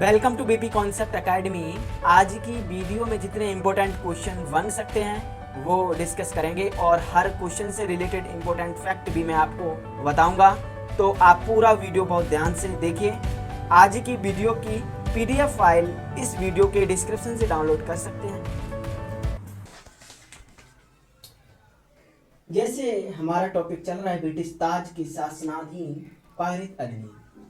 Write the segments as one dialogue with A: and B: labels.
A: Welcome to BP concept academy. आज की video में जितने इम्पोर्टेंट क्वेश्चन बन सकते हैं वो डिस्कस करेंगे और हर क्वेश्चन से रिलेटेड इम्पोर्टेंट फैक्ट भी मैं आपको बताऊंगा, तो आप पूरा वीडियो बहुत ध्यान से देखिए। आज की वीडियो की पीडीएफ फाइल इस वीडियो के डिस्क्रिप्शन से डाउनलोड कर सकते हैं। जैसे हमारा टॉपिक चल रहा है ब्रिटिश ताज की शासनाधीन पारित अधिनियम,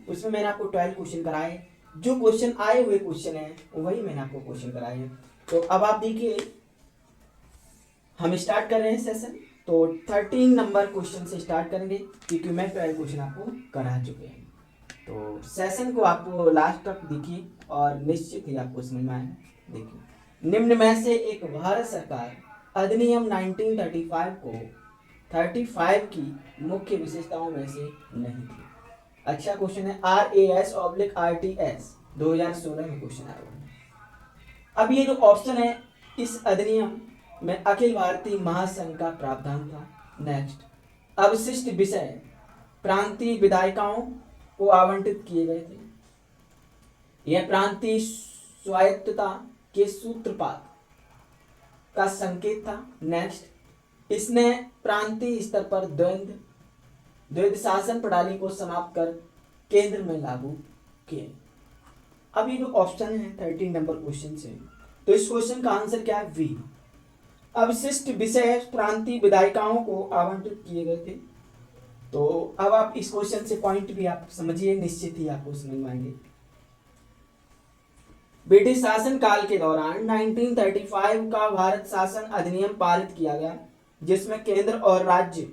A: उसमें मैंने आपको 12 क्वेश्चन कराए। जो क्वेश्चन आए हुए क्वेश्चन है वही मैंने आपको क्वेश्चन कराए हैं। तो अब आप देखिए, हम स्टार्ट कर रहे हैं सेशन। तो 13 नंबर क्वेश्चन से स्टार्ट करेंगे क्योंकि मैं 12 क्वेश्चन आपको करा चुके हैं। तो सेशन को आपको लास्ट तक देखिए और निश्चित ही आपको समझ में आएगा। देखिए, निम्न में से एक भारत सरकार अधिनियम 1935 को 35 की मुख्य विशेषताओं में से नहीं थी। अच्छा क्वेश्चन है, RAS/RTS 2016 में क्वेश्चन आया हुआ है। अब ये जो ऑप्शन है, इस अधिनियम में अखिल भारतीय महासंघ का प्रावधान था। नेक्स्ट, अवशिष्ट विषय प्रांतीय विधायिकाओं को आवंटित किए गए थे। यह प्रांतीय स्वायत्तता के सूत्रपात का संकेत था। नेक्स्ट, इसने प्रांतीय स्तर पर द्वैध शासन प्रणाली को समाप्त कर केंद्र में लागू किए। अब ये जो ऑप्शन है 13 नंबर क्वेश्चन से, तो इस क्वेश्चन का आंसर क्या है? वी। अवशिष्ट विषय प्रांतीय विधायिकाओं को आवंटित किए गए थे। तो अब आप इस क्वेश्चन से पॉइंट भी आप समझिए, निश्चित ही आपको समझ में आएंगे। ब्रिटिश शासन काल के दौरान 1935 का भारत शासन अधिनियम पारित किया गया, जिसमें केंद्र और राज्य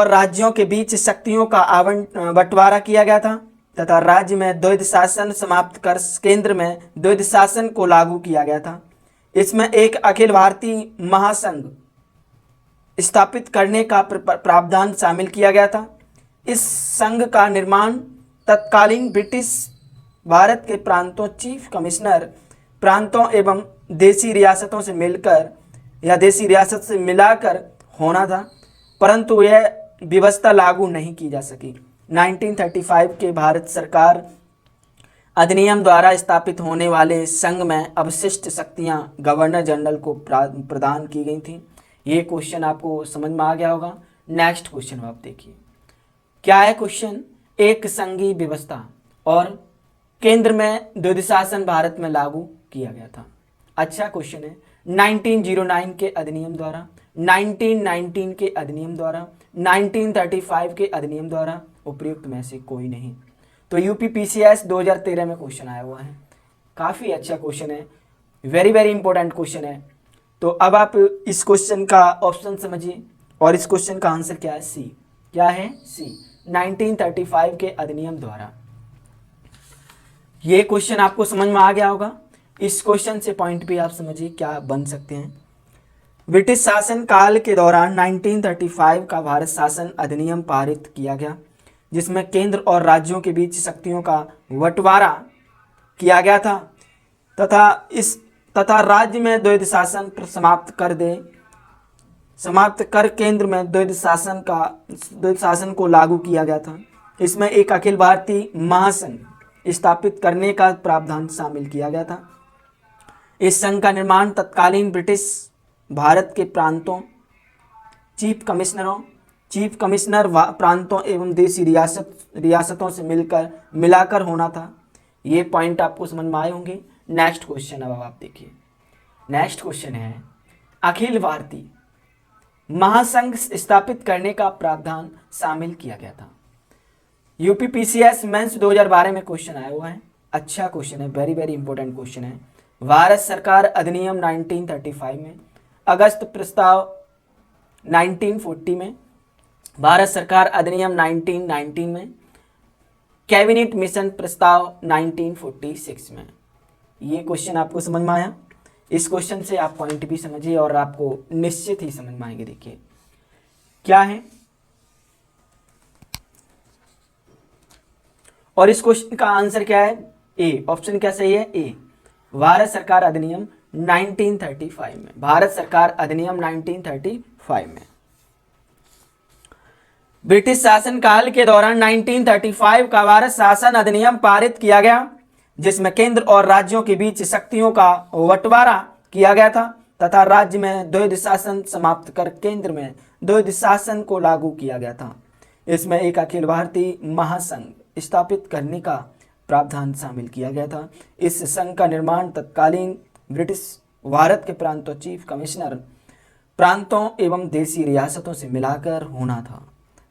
A: राज्यों के बीच शक्तियों का बंटवारा किया गया था तथा राज्य में द्वैध शासन समाप्त कर केंद्र में द्वैध शासन को लागू किया गया था। इसमें एक अखिल भारतीय महासंघ स्थापित करने का प्रावधान शामिल किया गया था। इस संघ का निर्माण तत्कालीन ब्रिटिश भारत के प्रांतों, चीफ कमिश्नर प्रांतों एवं देशी रियासतों से मिलकर या देशी रियासत से मिलाकर होना था, परंतु यह व्यवस्था लागू नहीं की जा सकी। 1935 के भारत सरकार अधिनियम द्वारा स्थापित होने वाले संघ में अवशिष्ट शक्तियां गवर्नर जनरल को प्रदान की गई थी। ये क्वेश्चन आपको समझ में आ गया होगा। नेक्स्ट क्वेश्चन आप देखिए, क्या है क्वेश्चन? एक संघीय व्यवस्था और केंद्र में द्वैध शासन भारत में लागू किया गया था। अच्छा क्वेश्चन है, 1909 के अधिनियम द्वारा, 1919 के अधिनियम द्वारा, 1935 के अधिनियम द्वारा उपयुक्त में से कोई नहीं। तो यूपीपीसीएस 2013 में क्वेश्चन आया हुआ है। काफ़ी अच्छा क्वेश्चन है, वेरी वेरी इंपॉर्टेंट क्वेश्चन है। तो अब आप इस क्वेश्चन का ऑप्शन समझिए और इस क्वेश्चन का आंसर क्या है? सी। क्या है? सी, 1935 के अधिनियम द्वारा। ये क्वेश्चन आपको समझ में आ गया होगा। इस क्वेश्चन से पॉइंट भी आप समझिए क्या बन सकते हैं। ब्रिटिश शासन काल के दौरान 1935 का भारत शासन अधिनियम पारित किया गया, जिसमें केंद्र और राज्यों के बीच शक्तियों का बंटवारा किया गया था तथा राज्य में द्वैध शासन समाप्त कर केंद्र में द्वैध शासन को लागू किया गया था। इसमें एक अखिल भारतीय महासंघ स्थापित करने का प्रावधान शामिल किया गया था। इस संघ का निर्माण तत्कालीन ब्रिटिश भारत के प्रांतों, चीफ कमिश्नर प्रांतों एवं देशी रियासतों से मिलाकर होना था। ये पॉइंट आपको समझ में आए होंगे। नेक्स्ट क्वेश्चन अब आप देखिए। नेक्स्ट क्वेश्चन है, अखिल भारतीय महासंघ स्थापित करने का प्रावधान शामिल किया गया था। यूपीपीसीएस मेंस 2012 में क्वेश्चन आया हुआ है। अच्छा क्वेश्चन है, वेरी वेरी इंपॉर्टेंट क्वेश्चन है। भारत सरकार अधिनियम 1935 में, अगस्त प्रस्ताव 1940 में, भारत सरकार अधिनियम 1919 में, कैबिनेट मिशन प्रस्ताव 1946 में। ये क्वेश्चन आपको समझ में आया? इस क्वेश्चन से आप पॉइंट भी समझिए और आपको निश्चित ही समझ में आएंगे। देखिए क्या है, और इस क्वेश्चन का आंसर क्या है? ए। ऑप्शन क्या सही है? ए। भारत सरकार अधिनियम 1935 में, भारत सरकार अधिनियम 1935 में। ब्रिटिश शासन काल के दौरान 1935 का भारत शासन अधिनियम पारित किया गया, जिसमें केंद्र और राज्यों के बीच शक्तियों का बंटवारा किया गया था तथा राज्य में द्वैध शासन समाप्त कर केंद्र में द्वैध शासन को लागू किया गया था। इसमें एक अखिल भारतीय महासंघ स्थापित करने का प्रावधान शामिल किया गया था। इस संघ का निर्माण तत्कालीन ब्रिटिश भारत के प्रांतों चीफ कमिश्नर प्रांतों एवं देशी रियासतों से मिलाकर होना था,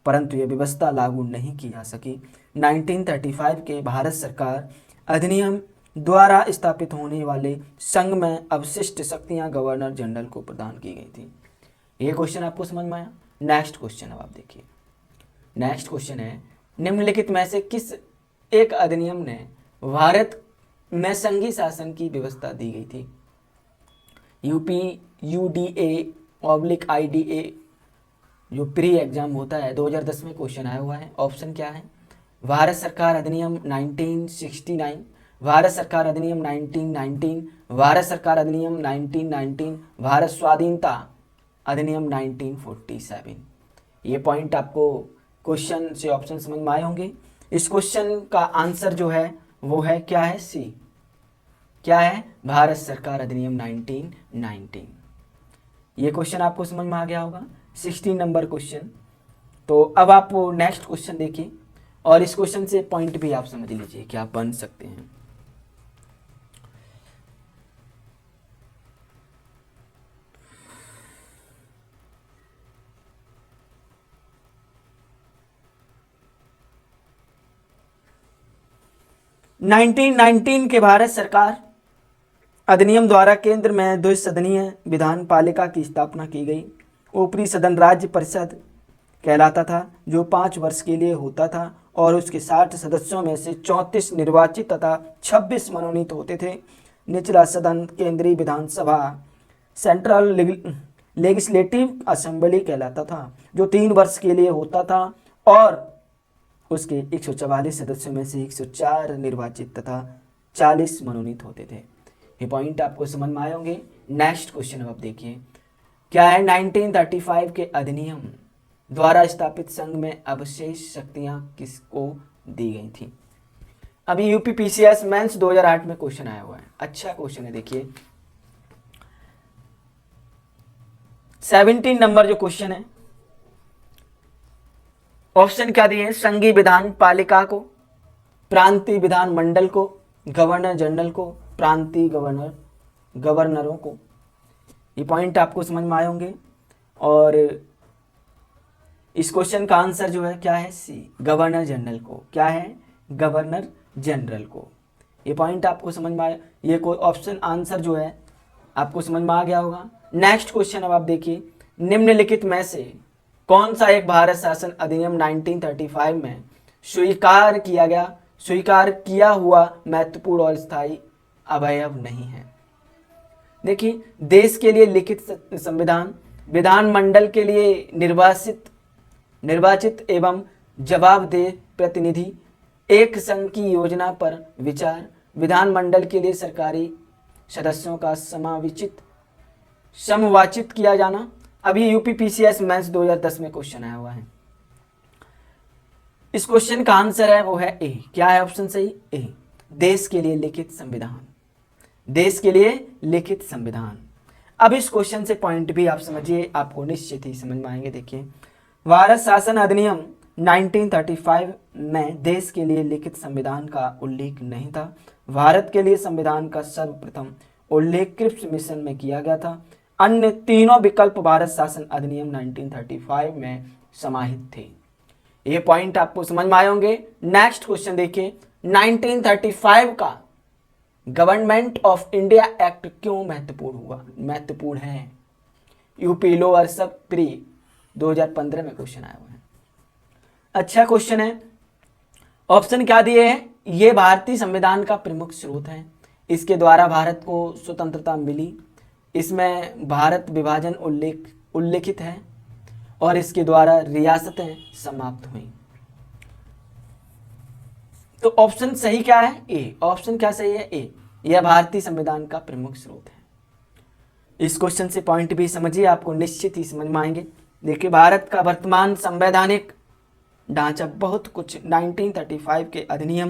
A: परंतु यह व्यवस्था लागू नहीं की जा सकी। 1935 के भारत सरकार अधिनियम द्वारा स्थापित होने वाले संघ में अवशिष्ट शक्तियां गवर्नर जनरल को प्रदान की गई थी। ये क्वेश्चन आपको समझ में आया। नेक्स्ट क्वेश्चन अब आप देखिए। नेक्स्ट क्वेश्चन है, निम्नलिखित में से किस एक अधिनियम ने भारत में संघीय शासन की व्यवस्था दी गई थी? यूपी UDA/IDA जो प्री एग्जाम होता है 2010 में क्वेश्चन आया हुआ है। ऑप्शन क्या है? भारत सरकार अधिनियम 1969, भारत सरकार अधिनियम 1919, भारत सरकार अधिनियम 1919, भारत स्वाधीनता अधिनियम 1947। ये पॉइंट आपको क्वेश्चन से ऑप्शन समझ में आए होंगे। इस क्वेश्चन का आंसर जो है वो है क्या है? सी। क्या है? भारत सरकार अधिनियम 1919। ये क्वेश्चन आपको समझ में आ गया होगा, 16 नंबर क्वेश्चन। तो अब आप नेक्स्ट क्वेश्चन देखिए और इस क्वेश्चन से पॉइंट भी आप समझ लीजिए कि आप बन सकते हैं। नाइनटीन 1919 के भारत सरकार अधिनियम द्वारा केंद्र में द्विसदनीय विधान पालिका की स्थापना की गई। ऊपरी सदन राज्य परिषद कहलाता था, जो 5 वर्ष के लिए होता था और उसके 60 सदस्यों में से 34 निर्वाचित तथा 26 मनोनीत होते थे। निचला सदन केंद्रीय विधानसभा सेंट्रल लेजिस्लेटिव असेंबली कहलाता था, जो 3 वर्ष के लिए होता था और उसके 144 सदस्यों में से 104 निर्वाचित तथा 40 मनोनीत होते थे। ये पॉइंट आपको समझ में आए होंगे। नेक्स्ट क्वेश्चन अब देखिए, क्या है? 1935 के अधिनियम द्वारा स्थापित संघ में अवशेष शक्तियां किसको दी गई थी? अभी UPPCS मेंस 2008 में क्वेश्चन आया हुआ है, अच्छा क्वेश्चन है। देखिए 17 नंबर जो क्वेश्चन है, ऑप्शन क्या दिए? संघीय विधान पालिका को, प्रांतीय विधान मंडल को, गवर्नर जनरल को, प्रांतीय गवर्नरों को। ये पॉइंट आपको समझ में आए होंगे और इस क्वेश्चन का आंसर जो है क्या है? सी, गवर्नर जनरल को। क्या है? गवर्नर जनरल को। ये पॉइंट आपको समझ में आया, ये कोई ऑप्शन आंसर जो है आपको समझ में आ गया होगा। नेक्स्ट क्वेश्चन अब आप देखिए, निम्नलिखित में से कौन सा एक भारत शासन अधिनियम 1935 में स्वीकार किया हुआ महत्वपूर्ण और स्थायी अवयव नहीं है? देखिए, देश के लिए लिखित संविधान, विधानमंडल के लिए निर्वाचित एवं जवाबदेह प्रतिनिधि, एक संघ की योजना पर विचार, विधानमंडल के लिए सरकारी सदस्यों का समवाचित किया जाना। अभी UPPCS मेंस 2010 में क्वेश्चन आया हुआ है। इस क्वेश्चन का आंसर है वो है ए। क्या है ऑप्शन सही? ए, देश के लिए लिखित संविधान। देश के लिए लिखित संविधान। अब इस क्वेश्चन से पॉइंट भी आप समझिए, आपको निश्चित ही समझ में आएंगे। देखिए, भारत शासन अधिनियम 1935 में देश के लिए लिखित संविधान का उल्लेख नहीं था। भारत के लिए संविधान का सर्वप्रथम उल्लेख क्रिप्स मिशन में किया गया था। अन्य तीनों विकल्प भारत शासन अधिनियम 1935 में समाहित थे। ये पॉइंट आपको समझ में आए होंगे। नेक्स्ट क्वेश्चन देखिए, 1935 का गवर्नमेंट ऑफ इंडिया एक्ट क्यों महत्वपूर्ण है? यूपी लोअर सब प्री 2015 में क्वेश्चन आया हुआ है, अच्छा क्वेश्चन है। ऑप्शन क्या दिए हैं? ये भारतीय संविधान का प्रमुख स्रोत है, इसके द्वारा भारत को स्वतंत्रता मिली, इसमें भारत विभाजन उल्लेखित है और इसके द्वारा रियासतें समाप्त हुई। तो ऑप्शन सही क्या है? ए। ऑप्शन क्या सही है? ए, यह भारतीय संविधान का प्रमुख स्रोत है। इस क्वेश्चन से पॉइंट भी समझिए, आपको निश्चित ही समझ में आएंगे। देखिए, भारत का वर्तमान संवैधानिक ढांचा बहुत कुछ 1935 के अधिनियम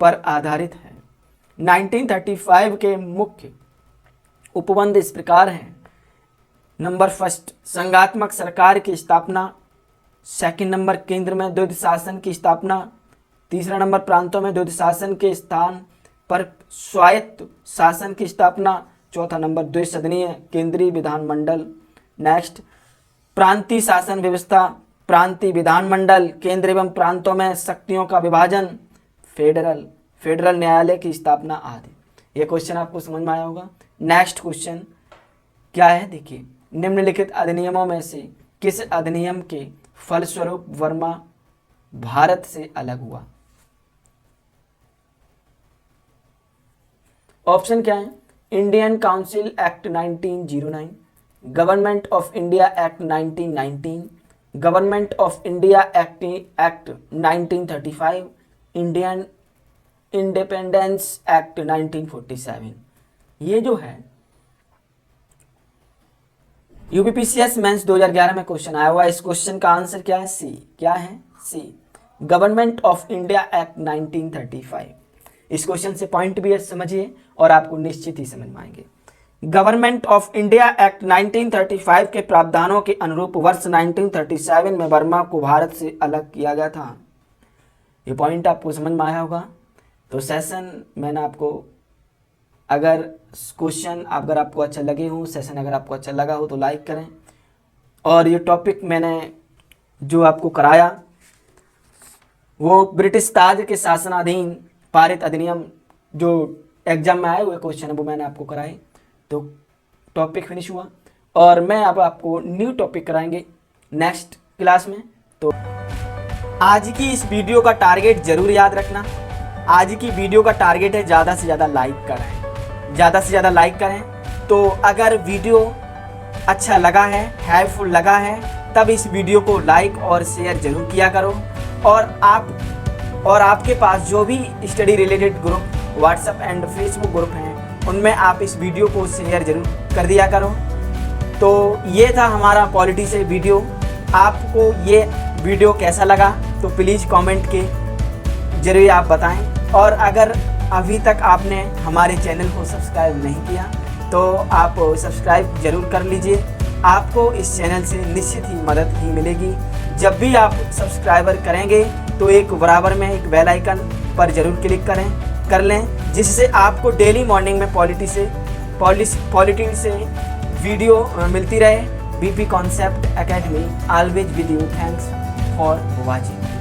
A: पर आधारित है। 1935 के मुख्य उपबंध इस प्रकार हैं। नंबर फर्स्ट, संघात्मक सरकार की स्थापना। सेकंड नंबर, केंद्र में द्वैध शासन की स्थापना। तीसरा नंबर, प्रांतों में द्वैध शासन के स्थान पर स्वायत्त शासन की स्थापना। चौथा नंबर, द्विसदनीय केंद्रीय विधानमंडल। नेक्स्ट, प्रांतीय शासन व्यवस्था, प्रांतीय विधानमंडल, केंद्र एवं प्रांतों में शक्तियों का विभाजन, फेडरल न्यायालय की स्थापना आदि। ये क्वेश्चन आपको समझ में आया होगा। नेक्स्ट क्वेश्चन क्या है, देखिए, निम्नलिखित अधिनियमों में से किस अधिनियम के फलस्वरूप वर्मा भारत से अलग हुआ? ऑप्शन क्या है? Indian council act 1909, government of India act 1919, government of India act 1935, Indian independence act 1947। ये जो है यूपीपीसीएस मेंस 2011 में क्वेश्चन आया हुआ है। इस क्वेश्चन का आंसर क्या है? सी। क्या है? सी, गवर्नमेंट ऑफ इंडिया एक्ट 1935। इस क्वेश्चन से पॉइंट भी समझिए और आपको निश्चित ही समझ में आएंगे। गवर्नमेंट ऑफ इंडिया एक्ट 1935 के प्रावधानों के अनुरूप वर्ष 1937 में वर्मा को भारत से अलग किया गया था। ये पॉइंट आपको समझ में आया होगा। तो सेशन मैंने आपको, अगर क्वेश्चन अगर आपको अच्छा लगे हो, सेशन अगर आपको अच्छा लगा हो तो लाइक करें। और ये टॉपिक मैंने जो आपको कराया वो ब्रिटिश ताज के शासनाधीन पारित अधिनियम जो एग्जाम में आए हुए क्वेश्चन है वो मैंने आपको कराए। तो टॉपिक फिनिश हुआ और मैं अब आपको न्यू टॉपिक कराएंगे नेक्स्ट क्लास में। तो आज की इस वीडियो का टारगेट जरूर याद रखना। आज की वीडियो का टारगेट है ज़्यादा से ज़्यादा लाइक करें, ज़्यादा से ज़्यादा लाइक करें। तो अगर वीडियो अच्छा लगा है, हेल्पफुल लगा है, तब इस वीडियो को लाइक और शेयर जरूर किया करो। और आपके पास जो भी study related group WhatsApp and Facebook group हैं उनमें आप इस वीडियो को शेयर जरूर कर दिया करो। तो ये था हमारा पॉलिटी से वीडियो। आपको ये वीडियो कैसा लगा तो प्लीज़ कमेंट के जरिए आप बताएं। और अगर अभी तक आपने हमारे चैनल को सब्सक्राइब नहीं किया तो आप सब्सक्राइब जरूर कर लीजिए। आपको इस चैनल से निश्चित ही मदद ही मिलेगी। जब भी आप सब्सक्राइबर करेंगे तो एक बराबर में एक बेल आइकन पर जरूर क्लिक कर लें, जिससे आपको डेली मॉर्निंग में पॉलिटी से वीडियो मिलती रहे। BP concept academy always with you. Thanks for watching.